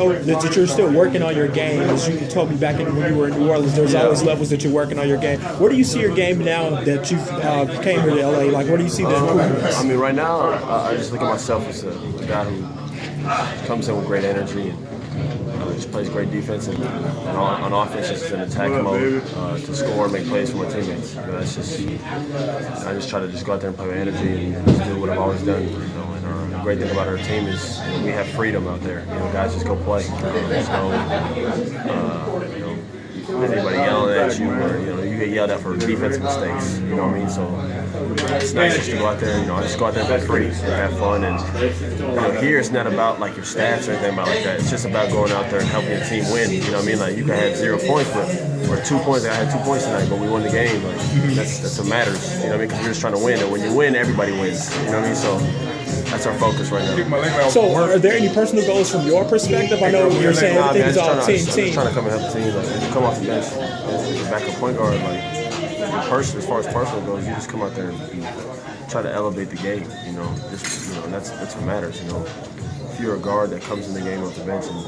know that you're still working on your game. As you told me back when you were in New Orleans, there's always levels that you're working on your game. Where do you see your game now that you've came here to LA? Like, where do you see the improvements? I mean, right now, I just look at myself as a guy who comes in with great energy and just plays great defense, and on offense, just in attack mode to score and make plays for my teammates. You know, that's just I just try to just go out there and play with energy and just do what I've always done. You know, and the great thing about our team is we have freedom out there. You know, guys just go play. There's no anybody yelling at you, or you get yelled at for defensive mistakes. You know what I mean? So it's nice just to go out there. I just go out there and play free and have fun. And here it's not about like your stats or anything about like that. It's just about going out there and helping your team win. You know what I mean? Like you can have 0 points, or 2 points. I had 2 points tonight, but we won the game. Like that's what matters. You know what I mean? Because we're just trying to win, and when you win, everybody wins. You know what I mean? So that's our focus right now. So, are there any personal goals from your perspective? I know you're saying everything's all team. I'm just trying to come and help the team. Like, when you come off the bench as a backup point guard, like as far as personal goals, you just come out there and try to elevate the game. And that's what matters. If you're a guard that comes in the game off the bench and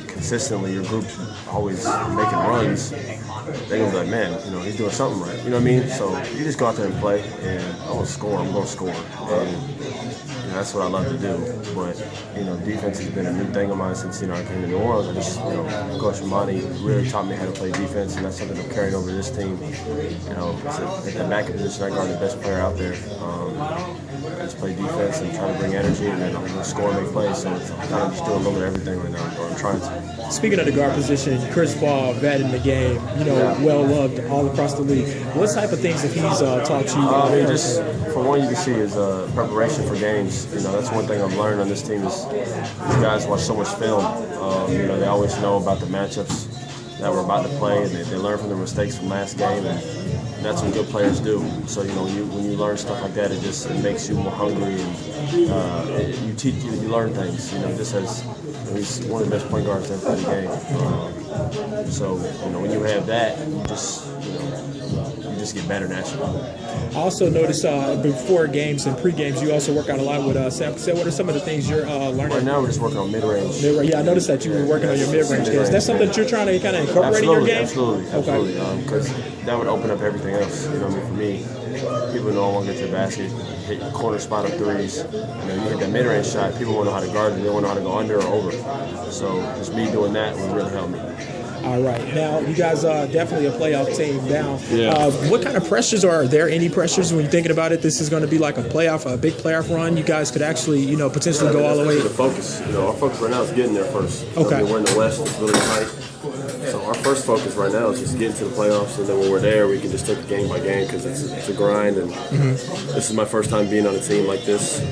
consistently your group's always making runs, they're gonna be like, man, he's doing something right. You know what I mean? So you just go out there and play, and I'm gonna score. And that's what I love to do. But defense has been a new thing of mine since I came to New Orleans. Coach Monty really taught me how to play defense, and that's something I'm carrying over this team. At the back of position, I guard the best player out there. Just play defense and try to bring energy, and then I'm going to score and make plays. So I'm kind of just doing a little bit of everything right now, or I'm trying to. Speaking of the guard position, Chris Paul, vet in the game, well loved all across the league. What type of things have he's taught you? Just for one, you can see his preparation for games. That's one thing I've learned on this team is these guys watch so much film. They always know about the matchups that we're about to play, and they learn from their mistakes from last game, and that's what good players do. So when you learn stuff like that, it makes you more hungry, and you learn things. Just as he's one of the best point guards that play the game. So when you have that, you just get better naturally. I also noticed before games and pre-games, you also work out a lot with Sam. So what are some of the things you're learning? Right now, we're just working on mid-range. Yeah, I noticed that you were working on your mid-range game. Is that something that you're trying to kind of incorporate in your game? Absolutely. Because that would open up everything else. For me, people know I want to get to the basket, hit corner spot up threes. You hit that mid-range shot, people want to know how to guard it. They want to know how to go under or over. So just me doing that would really help me. All right. Now, you guys are definitely a playoff team now. Yeah. What kind of pressures are there? Any pressures when you're thinking about it? This is going to be like a big playoff run. You guys could actually, potentially go all the way. The focus. Our focus right now is getting there first. Okay. We're in the West. It's really tight. So our first focus right now is just getting to the playoffs, and then when we're there, we can just take it game by game because it's a grind. And this is my first time being on a team like this.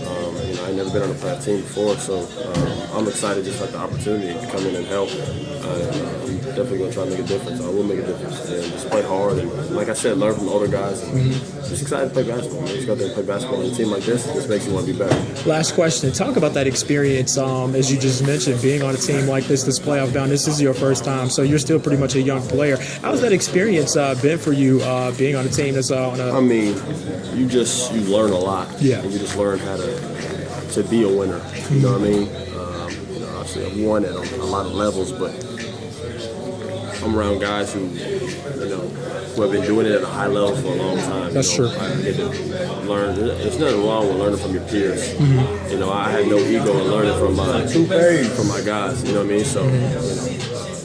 I've never been on a playoff team before, so I'm excited just like the opportunity to come in and help. I'm definitely going to try to make a difference. I will make a difference and just play hard. And like I said, learn from older guys. And just excited to play basketball. Just go out there and play basketball on a team like this. It just makes you want to be better. Last question. Talk about that experience, as you just mentioned, being on a team like this playoff bound. This is your first time, so you're still pretty much a young player. How's that experience been for you, being on a team that's on a... I mean, you learn a lot. Yeah. And you just learn how to be a winner. You know what I mean? Obviously, I've won at a lot of levels, but I'm around guys who have been doing it at a high level for a long time. That's true. I get to learn. There's nothing wrong with learning from your peers. I have no ego in learning from my guys. You know what I mean? So,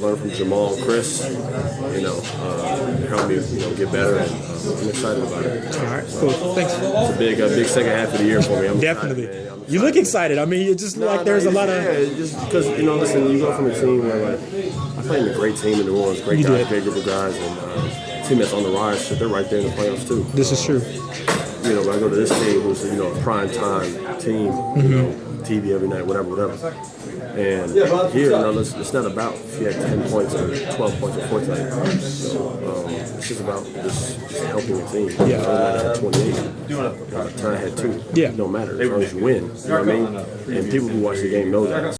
learn from Jamal and Chris. Help me, get better. And I'm excited about it. All right, cool. Thanks. It's a big second half of the year for me. I'm definitely. Excited, you look excited. I mean, you just there's a lot of. Yeah, just because listen, you go from a team where I played in a great team in New Orleans, great guys, great group of guys, and team that's on the rise, they're right there in the playoffs too. This is true. When I go to this team, who's a prime time team, TV every night, whatever. And here, it's not about if you had 10 points or 12 points or 14. It's just about just helping your team. Yeah. I had 28. Ty had 2. Yeah. It don't matter as long as you win. You know what I mean? And people who watch the game know that.